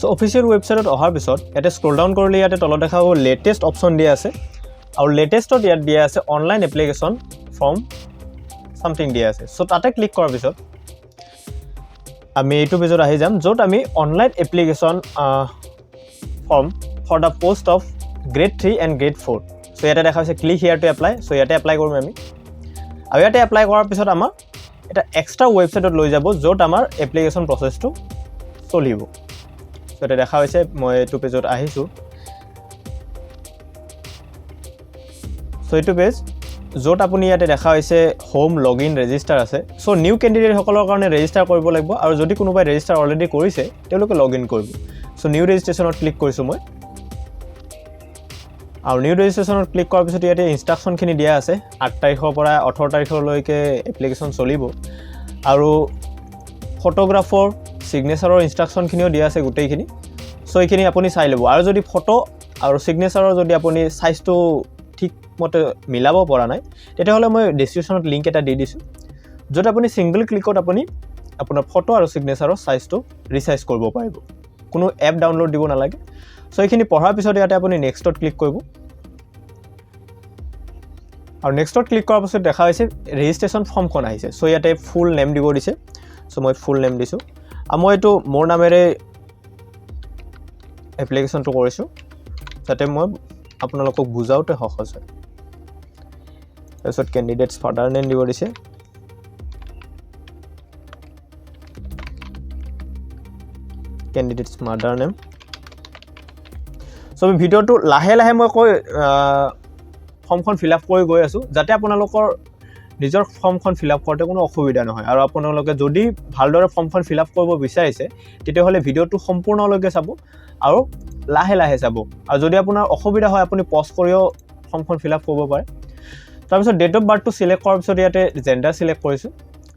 so official ৱেবছাইটত অহাৰ পিছত ইয়াতে স্ক্ৰল ডাউন কৰিলে ইয়াতে তলত দেখা হ'ব লেটেষ্ট অপশ্যন দিয়া আছে আৰু লেটেষ্টত ইয়াত দিয়া আছে অনলাইন এপ্লিকেশ্যন ফৰ্ম সামথিং দিয়া আছে সো তাতে ক্লিক কৰাৰ পিছত আমি এইটো পেজত আহি যাম য'ত আমি online application form for the post of grade 3 and grade 4 so ইয়াতে দেখা হৈছে click here to apply so ইয়াতে এপ্লাই কৰিম আমি আৰু ইয়াতে এপ্লাই কৰাৰ পিছত আমাৰ এটা এক্সট্ৰা ৱেবছাইটত লৈ যাব য'ত আমাৰ এপ্লিকেশ্যন প্ৰচেছটো চলিব সো এটা দেখা হৈছে মই এইটো পেজত আহিছোঁ সো এইটো পেজ য'ত আপুনি ইয়াতে দেখা হৈছে হোম লগইন ৰেজিষ্টাৰ আছে সো নিউ কেণ্ডিডেট সকলৰ কাৰণে ৰেজিষ্টাৰ কৰিব লাগিব আৰু যদি কোনোবাই ৰেজিষ্টাৰ অলৰেডি কৰিছে তেওঁলোকে লগইন কৰিব সো নিউ ৰেজিষ্ট্ৰেশ্যনত ক্লিক কৰিছোঁ মই আৰু নিউ ৰেজিষ্ট্ৰেশ্যনত ক্লিক কৰাৰ পিছত ইয়াতে ইনষ্ট্ৰাকশ্যনখিনি দিয়া আছে 8 তাৰিখৰ পৰা 18 তাৰিখলৈকে এপ্লিকেশ্যন চলিব আৰু ফটোগ্ৰাফৰ সিগনেচাৰৰ ইনষ্ট্ৰাকশ্যনখিনিও দিয়া আছে গোটেইখিনি সো এইখিনি আপুনি চাই ল'ব আৰু যদি ফটো আৰু সিগনেচাৰৰ যদি আপুনি সাইজটো ঠিক মতে মিলাব পৰা নাই তেতিয়াহ'লে মই ডেসক্ৰিপশ্যনত লিংক এটা দি দিছোঁ য'ত আপুনি সিংগল ক্লিকত আপুনি আপোনাৰ ফটো আৰু সিগনেচাৰৰ সাইজটো ৰিসাইজ কৰিব পাৰিব কোনো এপ ডাউনলোড দিব নালাগে সো এইখিনি পঢ়াৰ পিছত ইয়াতে আপুনি নেক্সটত ক্লিক কৰিব আৰু নেক্সটত ক্লিক কৰাৰ পিছত দেখা হৈছে ৰেজিষ্ট্ৰেশ্যন ফৰ্মখন আহিছে সো ইয়াতে ফুল নেম দিব দিছে সো মই ফুল নেম দিছোঁ আৰু মই এইটো মোৰ নামেৰে এপ্লিকেশ্যনটো কৰিছোঁ যাতে মই আপোনালোকক বুজাওতে সহজ হয় তাৰপিছত কেণ্ডিডেটছ ফাদাৰ নেম দিব দিছে কেণ্ডিডেটছ মাদাৰ নেম সো ভিডিঅ'টো লাহে লাহে মই কৈ ফৰ্মখন ফিল আপ কৰি গৈ আছোঁ যাতে আপোনালোকৰ নিজৰ ফৰ্মখন ফিল আপ কৰোঁতে কোনো অসুবিধা নহয় আৰু আপোনালোকে যদি ভালদৰে ফৰ্মখন ফিল আপ কৰিব বিচাৰিছে তেতিয়াহ'লে ভিডিঅ'টো সম্পূৰ্ণলৈকে চাব আৰু লাহে লাহে চাব আৰু যদি আপোনাৰ অসুবিধা হয় আপুনি পজ কৰিও ফৰ্মখন ফিল আপ কৰিব পাৰে তাৰপিছত ডেট অফ বাৰ্থটো সিলেক্ট কৰাৰ পিছত ইয়াতে জেণ্ডাৰ সিলেক্ট কৰিছোঁ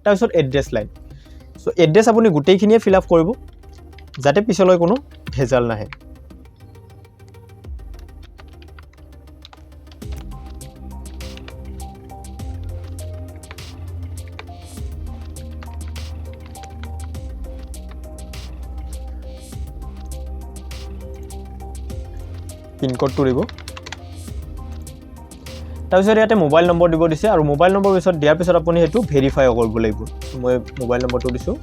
তাৰপিছত এড্ৰেছ লাইন সো এড্ৰেছ আপুনি গোটেইখিনিয়ে ফিল আপ কৰিব যাতে পিছলৈ কোনো ভেজাল নাহে পিনক'ডটো দিব তাৰপিছত ইয়াতে মোবাইল নম্বৰ দিব দিছে আৰু মোবাইল নম্বৰ পিছত দিয়াৰ পিছত আপুনি সেইটো ভেৰিফাই কৰিব লাগিব মই মোবাইল নম্বৰটো দিছোঁ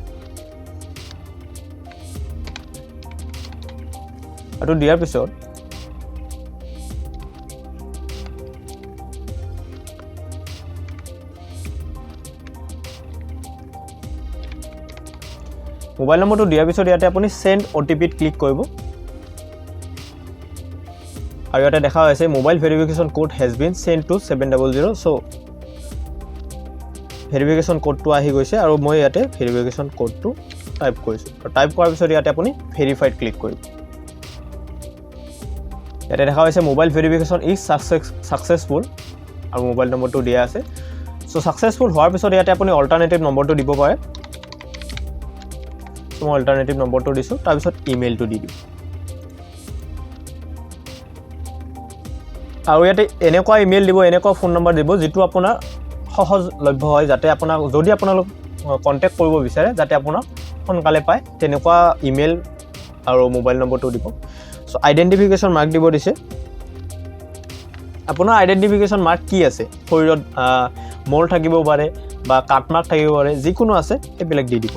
আৰু দিয়াৰ পিছত মোবাইল নম্বৰটো দিয়াৰ পিছত ইয়াতে আপুনি সেন্ড OTPত ক্লিক কৰিব আৰু ইয়াতে দেখা হৈছে mobile verification code has been send to 700 so verification কোডটো আহি গৈছে আৰু মই ইয়াতে ভেৰিফিকেশ্যন কোডটো টাইপ কৰিছোঁ আৰু টাইপ কৰাৰ পিছত ইয়াতে আপুনি ভেৰিফাইড ক্লিক কৰিব ইয়াতে দেখা হৈছে মোবাইল ভেৰিফিকেশ্যন ইজ সাকসেসফুল আৰু মোবাইল নম্বৰটো দিয়া আছে সো সাকসেসফুল হোৱাৰ পিছত ইয়াতে আপুনি অল্টাৰনেটিভ নম্বৰটো দিব পাৰে সো মই অল্টাৰনেটিভ নম্বৰটো দিছোঁ তাৰপিছত ইমেইলটো দি দিম আৰু ইয়াতে এনেকুৱা ইমেইল দিব এনেকুৱা ফোন নম্বৰ দিব যিটো আপোনাৰ সহজলভ্য হয় যাতে আপোনাক যদি আপোনালোক কন্টেক্ট কৰিব বিচাৰে যাতে আপোনাক সোনকালে পায় তেনেকুৱা ইমেইল আৰু মোবাইল নম্বৰটো দিব সো আইডেন্টিফিকেশ্যন মাৰ্ক দিব দিছে আপোনাৰ আইডেন্টিফিকেশ্যন মাৰ্ক কি আছে শৰীৰত মল থাকিব পাৰে বা কাট মাৰ্ক থাকিব পাৰে যিকোনো আছে এইবিলাক দি দিব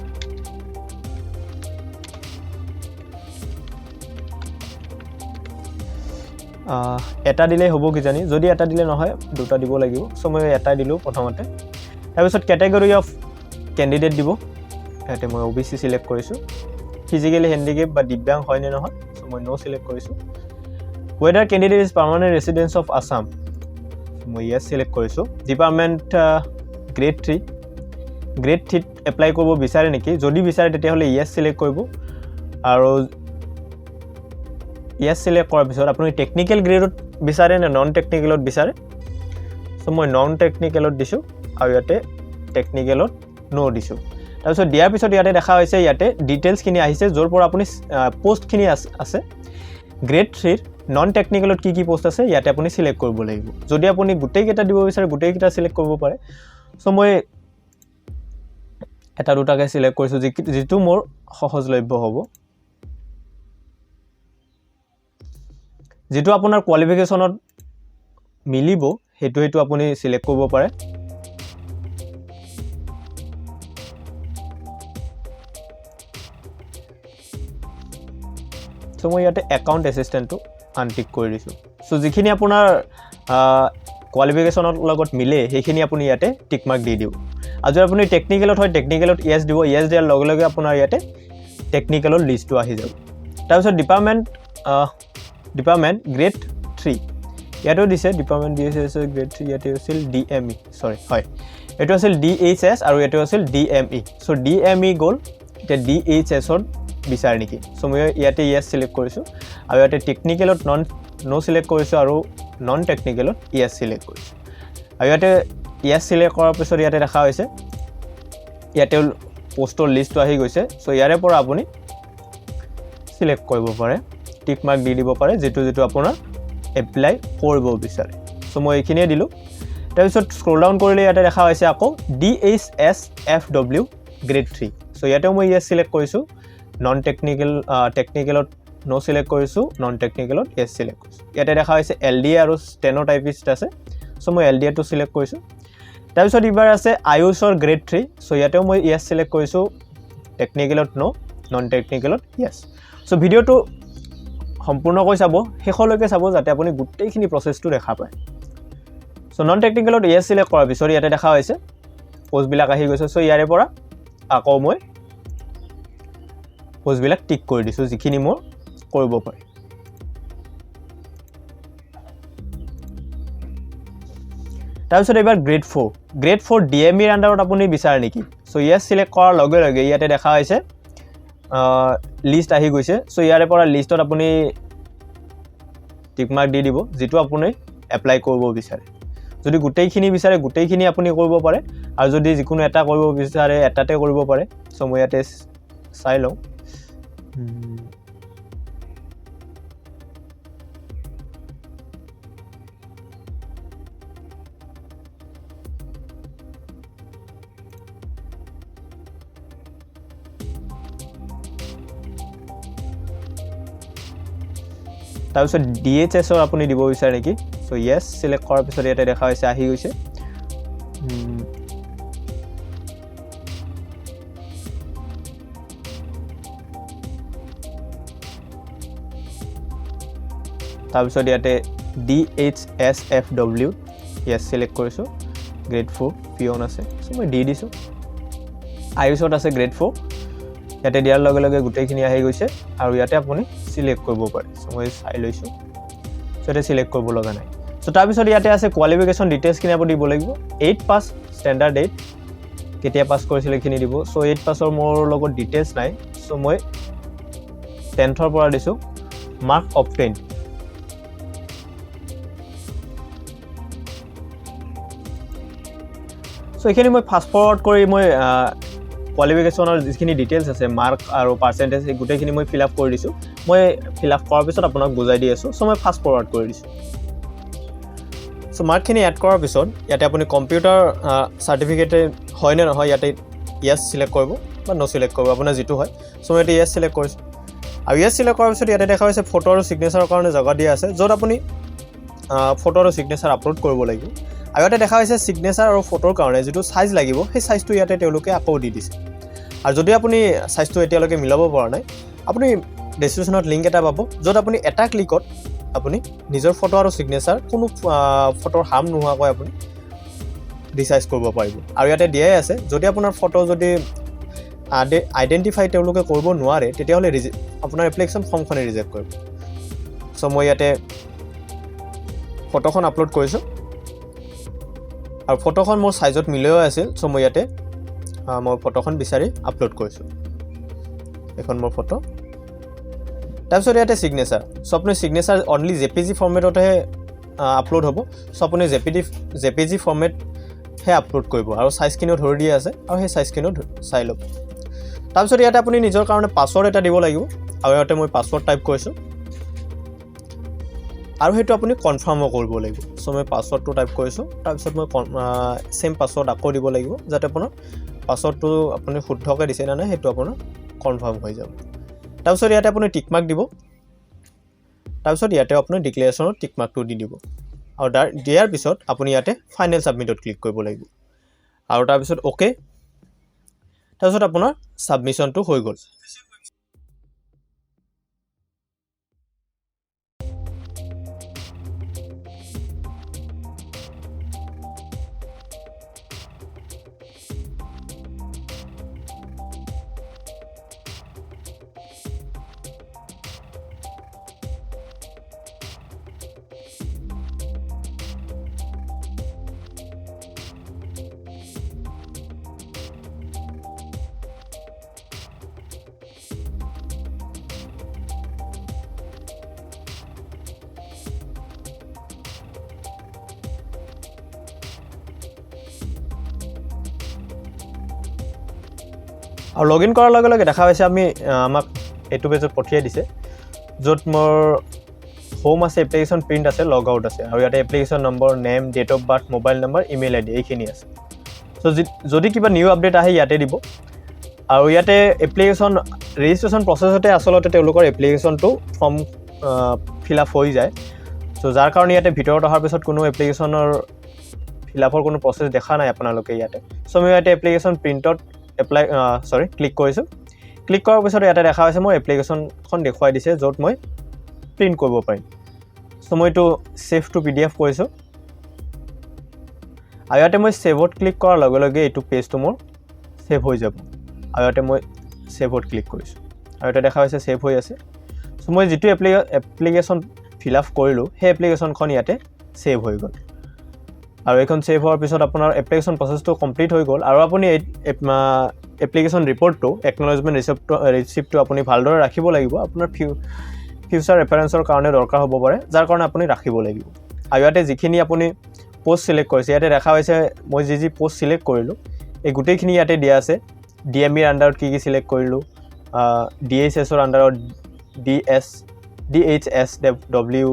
এটা দিলে হ'ব কি জানি যদি এটা দিলে নহয় দুটা দিব লাগিব সো মই এটা দিলো প্ৰথমতে তাৰপিছত ক্যাটাগৰী অফ ক্যান্ডিডেট দিব এতে মই OBC সিলেক্ট কৰিছো ফিজিক্যালি হ্যান্ডিক্যাপ বা দিব্যাং হয় নে নহয় সো মই নো সিলেক্ট কৰিছো whether candidate is permanent resident of Assam মই yes সিলেক্ট কৰিছো ডিপাৰ্টমেন্ট গ্ৰেড 3 এপ্লাই কৰিব বিচাৰে নেকি যদি বিচাৰে তেতিয়াহলে yes সিলেক্ট কৰিব আৰু yes সিলেক্ট কৰাৰ পিছত আপুনি টেকনিক্যাল গ্ৰেডত বিচাৰে নে নন টেকনিক্যালত বিচাৰে সো মই নন টেকনিক্যালত দিছো আৰু ইয়াতে টেকনিক্যালত নো দিছো তাৰপিছত দিয়াৰ পিছত ইয়াতে দেখা হৈছে ইয়াতে ডিটেইলছ খিনি আহিছে যৰ পৰা আপুনি পোষ্ট খিনি আছে গ্ৰেড 3 নন টেকনিক্যালত কি পোষ্ট আছে ইয়াতে আপুনি সিলেক্ট কৰিব লাগিব যদি আপুনি গুটেই কেটা দিব বিচাৰে গুটেই কেটা সিলেক্ট কৰিব পাৰে সো মই এটা দুটাকে সিলেক্ট কৰিছো যেটো মোৰ সহজলভ্য হ'ব যেটো আপোনাৰ কোৱালিফিকেশনত মিলিব হেতু আপুনি সিলেক্ট কৰিব পাৰে সো মই ইয়াতে একাউন্ট এসিস্ট্যান্টটো আনটিক কৰি দিছো সো যিখিনি আপোনাৰ কোৱালিফিকেশনৰ লগত মিলে হেখিনি আপুনি ইয়াতে টিক মাৰ্ক দি দিও আৰু যদি আপুনি টেকনিক্যালত হয় টেকনিক্যালত ইয়েস দিব ইয়েস দিয়াৰ লগে লগে আপোনাৰ ইয়াতে টেকনিক্যালৰ লিষ্টটো আহি যাব তাৰ পিছত ডিপাৰ্টমেন্ট গ্ৰেড 3 ইয়াতো দিছে ডিপাৰ্টমেন্ট DHS গ্ৰেড 3 ইয়াতে আছিল DME সৰি হয় এটো আছিল DHS আৰু এটো আছিল DME সো DME গল এটা DHS ৰ বিচাৰ নেকি সো মই ইয়াতে ইয়েস সিলেক্ট কৰিছো আৰু ইয়াতে টেকনিক্যালত নো সিলেক্ট কৰিছো আৰু নন টেকনিক্যালত ইয়েস সিলেক্ট কৰিছো আৰু ইয়াতে ইয়েস সিলেক্ট কৰাৰ পিছত ইয়াতে দেখা হৈছে ইয়াতে পোষ্টৰ লিষ্টটো আহি গৈছে সো ইয়াৰে পৰা আপুনি সিলেক্ট কৰিব পাৰে টিক মাৰ্ক দি দিব পাৰে যেটো আপোনাৰ এপ্লাই কৰিব বিচাৰে সো মই এইখিনিয়ে দিলো তাৰ পিছত স্ক্ৰল ডাউন কৰিলে ইয়াতে দেখা হৈছে আকৌ DHSFW গ্ৰেড 3 সো ইয়াতে মই ইয়েস সিলেক্ট কৰিছো নন টেকনিক্যাল টেকনিক্যালত নো সিলেক্ট কৰিছো নন টেকনিক্যালত ইয়েস সিলেক্ট কৰিছো ইয়াতে দেখা হৈছে LDA আৰু স্টেনো টাইপিষ্ট আছে সো মই LDA টো সিলেক্ট কৰিছো তাৰ পিছত ইবাৰ আছে আয়ুষৰ গ্ৰেড 3 সো ইয়াতেও মই ইয়েস সিলেক্ট কৰিছো টেকনিক্যালত নো নন টেকনিক্যালত ইয়েস সো ভিডিওটো সম্পূৰ্ণকৈ চাব হেখলৈকে চাব যাতে আপুনি গুটেইখিনি প্ৰসেছটো দেখা পায় সো নন টেকনিক্যালত ইয়েস সিলেক্ট কৰাৰ পিছত ইয়াতে দেখা হৈছে পোষ্ট বিলাক আহি গৈছে সো ইয়াৰে পৰা আকৌ মই পোষ্ট বিলাক টিক কৰি দিছো যিখিনি মই কৰিব পাৰি তাৰপিছত এবাৰ গ্ৰেড 4 DME আন্ডাৰত আপুনি বিচাৰ নেকি সো ইয়েস সিলেক্ট কৰাৰ লগে লগে ইয়াতে দেখা হৈছে লিষ্ট আহি গৈছে সো ইয়াৰে পৰা লিষ্টত আপুনি টিক মাৰ্ক দি দিব যেটো আপুনি এপ্লাই কৰিব বিচাৰে যদি গুটেইখিনি বিচাৰে গুটেইখিনি আপুনি কৰিব পাৰে আৰু যদি যিকোনো এটা কৰিব বিচাৰে এটাতে কৰিব পাৰে সো মই ইয়াতে চাই লওঁ তাৰপিছত DHS ৰ আপুনি দিব বিচাৰে নেকি সো ইয়েস সিলেক্ট কৰাৰ পিছত ইয়াতে দেখা হৈছে আহি গৈছে তাৰপিছত ইয়াতে DHSFW ইয়েস সিলেক্ট কৰিছো গ্ৰেড 4 পিয়ন আছে সো মই দি দিছো আয়ুষত আছে গ্ৰেড 4 ইয়াতে দিয়াৰ লগে লগে গুটেইখিনি আহি গৈছে আৰু ইয়াতে আপুনি সিলেক্ট কৰিব পাৰে সো মই চাই লৈছো সেটা সিলেক্ট কৰিব লগা নাই সো তাৰ পিছত ইয়াতে আছে কোৱালিফিকেশন ডিটেইলছ কিনে আপুনি দিব লাগিব 8 পাস স্ট্যান্ডাৰ্ড 8 কেতিয়া পাস কৰিছিল খিনি দিব সো 8 পাসৰ মোৰ লগত ডিটেইলছ নাই সো মই 10th ৰ পৰা দিছো মাৰ্ক অবটেইনড সো এখিনি মই ফাস্ট ফৰৱাৰ্ড কৰি মই কোৱালিফিকেশনৰ যিখিনি ডিটেইলছ আছে মাৰ্ক আৰু পাৰ্সেন্টেজ গুটেইখিনি মই ফিল আপ কৰি দিছো মই ফিল আপ কৰাৰ পিছত আপোনাক বুজাই দি আছো সো মই ফাস্ট ফৰৱাৰ্ড কৰি দিছো সো মাৰ্কখিনি এড কৰাৰ পিছত ইয়াতে আপুনি কম্পিউটাৰ সাৰ্টিফিকেট হয় নে নহয় ইয়াতে ইয়েস সিলেক্ট কৰিব বা নো সিলেক্ট কৰিব আপোনাৰ যেটো হয় সো মই ইয়াতে ইয়েস সিলেক্ট কৰিছো আৰু ইয়েস সিলেক্ট কৰাৰ পিছত ইয়াতে দেখা হৈছে ফটো আৰু সিগনেচাৰৰ কাৰণে জাগা দিয়া আছে যত আপুনি ফটো আৰু সিগনেচাৰ আপলোড কৰিব লাগিব আৰু ইয়াতে দেখা হৈছে সিগনেচাৰ আৰু ফটোৰ কাৰণে যেটো সাইজ লাগিব সেই সাইজটো ইয়াতে তেওঁলোকে আকৌ দি দিছে আৰু যদি আপুনি সাইজটো এতিয়ালৈকে মিলাব পৰা নাই আপুনি ডেসক্ৰিপচনত লিংক এটা পাব যত আপুনি এটা ক্লিকত আপুনি নিজৰ ফটো আৰু সিগনেচাৰ কোনো ফটোৰ হাম নোহোৱাকৈ আপুনি ৰিসাইজ কৰিব পাৰিব আৰু ইয়াতে দিয়াই আছে যদি আপোনাৰ ফটো যদি আইডেন্টিফাই তেওঁলোকে কৰিব নোৱাৰে তেতিয়া হলে আপোনাৰ এপ্লিকেশন ফৰ্মখন ৰিজেক্ট কৰিব সো মই ইয়াতে ফটোখন আপলোড কৰিছো আৰু ফটোখন মোৰ সাইজত মিলাই আছিল সো মই ইয়াতে মই ফটোখন বিচাৰি আপলোড কৰিছো এখন মোৰ ফটো তাৰপিছত ইয়াতে সিগনেচাৰ সো আপুনি সিগনেচাৰ অনলি JPG ফৰমেটতে আপলোড হ'ব সো আপুনি JPG ফৰমেট হে আপলোড কৰিব আৰু সাইজ কিনো ধৰি দিয়া আছে আৰু সেই সাইজ কিনো চাই লব তাৰপিছত ইয়াতে আপুনি নিজৰ কাৰণে পাসওয়াৰ্ড এটা দিব লাগিব আৰু ইয়াতে মই পাসওয়াৰ্ড টাইপ কৰিছো আৰু হেতু আপুনি কনফাৰ্ম কৰিব লাগিব সো মই পাসওয়াৰ্ডটো টাইপ কৰিছো তাৰপিছত মই সেম পাসওয়াৰ্ড আকৌ দিব লাগিব যাতে আপোনাৰ পাসওয়াৰ্ডটো আপুনি শুদ্ধকৈ দিছে না হেতু আপোনাৰ কনফাৰ্ম হৈ যাব তাৰপিছত ইয়াতে আপুনি টিক মাৰ্ক দিব তাৰপিছত ইয়াতে আপুনি ডিক্লেৰেশ্যনৰ টিক মাৰ্কটো দি দিব আৰু দিয়াৰ পিছত আপুনি ইয়াতে ফাইনেল ছাবমিটত ক্লিক কৰিব লাগিব আৰু তাৰপিছত অ'কে তাৰপিছত আপোনাৰ ছাবমিশ্যনটো হৈ গ'ল আৰু লগইন কৰাৰ লগে লগে দেখা পাইছে আমাক এইটো পেজত পঠিয়াই দিছে য'ত মোৰ হোম আছে এপ্লিকেশ্যন প্ৰিণ্ট আছে লগ আউট আছে আৰু ইয়াতে application number name date of birth mobile number email ID এইখিনি আছে চ' যদি কিবা নিউ আপডেট আহে ইয়াতে দিব আৰু ইয়াতে এপ্লিকেশ্যন ৰেজিষ্ট্ৰেশ্যন প্ৰচেছতে আচলতে তেওঁলোকৰ এপ্লিকেশ্যনটো ফৰ্ম ফিল আপ হৈ যায় চ' যাৰ কাৰণে ইয়াতে ভিতৰত অহাৰ পিছত কোনো এপ্লিকেশ্যনৰ ফিল আপৰ কোনো প্ৰচেছ দেখা নাই আপোনালোকে ইয়াতে চ' মই ইয়াতে এপ্লিকেশ্যন প্ৰিণ্টত ক্লিক কৰিছোঁ ক্লিক কৰাৰ পিছত ইয়াতে দেখা পাইছে মোৰ এপ্লিকেশ্যনখন দেখুৱাই দিছে য'ত মই প্ৰিণ্ট কৰিব পাৰিম চ' মই এইটো ছেভ টু PDF কৰিছোঁ আৰু ইয়াতে মই ছেভত ক্লিক কৰাৰ লগে লগে এইটো পেজটো মোৰ ছেভ হৈ যাব আৰু ইয়াতে মই ছেভত ক্লিক কৰিছোঁ আৰু ইয়াতে দেখা পাইছে ছেভ হৈ আছে চ' মই যিটো এপ্লিকেশ্যন ফিল আপ কৰিলোঁ সেই এপ্লিকেশ্যনখন ইয়াতে ছেভ হৈ গ'ল আৰু এইখন ছেভ হোৱাৰ পিছত আপোনাৰ এপ্লিকেশ্যন প্ৰচেছটো কমপ্লিট হৈ গ'ল আৰু আপুনি এপ্লিকেশ্যন ৰিপৰ্টটো একনলেজমেণ্ট ৰিচিপ্টটো আপুনি ভালদৰে ৰাখিব লাগিব আপোনাৰ ফিউচাৰ ৰেফাৰেঞ্চৰ কাৰণে দৰকাৰ হ'ব পাৰে যাৰ কাৰণে আপুনি ৰাখিব লাগিব আৰু ইয়াতে যিখিনি আপুনি পোষ্ট ছিলেক্ট কৰিছে ইয়াতে দেখা পাইছে মই যি পোষ্ট ছিলেক্ট কৰিলোঁ এই গোটেইখিনি ইয়াতে দিয়া আছে DMEৰ আণ্ডাৰত কি ছিলেক্ট কৰিলোঁ DHSৰ আণ্ডাৰত DHSFW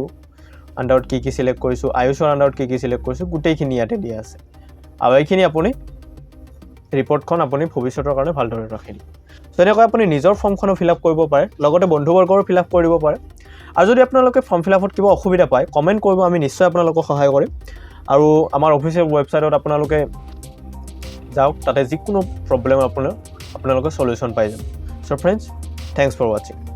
আণ্ডাৰত কি ছিলেক্ট কৰিছোঁ আয়ুষৰ আণ্ডাৰত কি ছিলেক্ট কৰিছোঁ গোটেইখিনি ইয়াতে দিয়া আছে আৰু এইখিনি আপুনি ৰিপৰ্টখন আপুনি ভৱিষ্যতৰ কাৰণে ভালদৰে ৰাখি দিব তেনেকৈ আপুনি নিজৰ ফৰ্মখনো ফিল আপ কৰিব পাৰে লগতে বন্ধুবৰ্গৰো ফিল আপ কৰি দিব পাৰে আৰু যদি আপোনালোকে ফৰ্ম ফিল আপত কিবা অসুবিধা পায় কমেণ্ট কৰিব আমি নিশ্চয় আপোনালোকক সহায় কৰিম আৰু আমাৰ অফিচিয়েল ৱেবছাইটত আপোনালোকে যাওক তাতে যিকোনো প্ৰব্লেম আপোনালোকে সলিউশ্যন পাই যাব চ' ফ্ৰেণ্ডছ থেংকছ ফৰ ৱাচিং